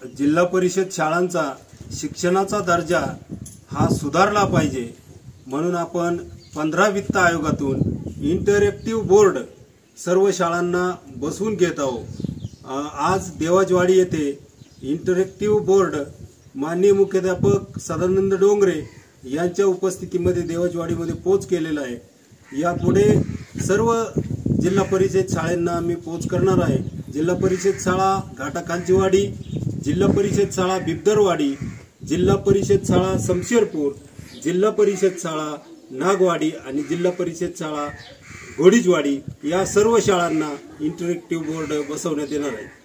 जिल्हा परिषद शाळांचा शिक्षणाचा दर्जा हा सुधारला पाहिजे म्हणून आपण 15 वित्त आयोगातून इंटरॅक्टिव्ह बोर्ड सर्व शाळांना बसवून घेत आहोत। आज देवाजवाडी येथे इंटरॅक्टिव्ह बोर्ड माननीय मुख्याध्यापक सदानंद डोंगरे यांच्या उपस्थितीमध्ये देवाजवाडीमध्ये पोच केलेला आहे। यापुढे सर्व जिल्हा परिषद शाळांना आम्ही पोच करणार आहे। जिल्हा परिषद शाळा घाटाखालचीवाडी, जिल्हा परिषद शाळा बिबदरवाडी, जिल्हा परिषद शाळा शमशेरपूर, जिल्हा परिषद शाळा नागवाडी आणि जिल्हा परिषद शाळा घोडीजवाडी या सर्व शाळांना इंटरॅक्टिव्ह बोर्ड बसवण्यात येणार आहे।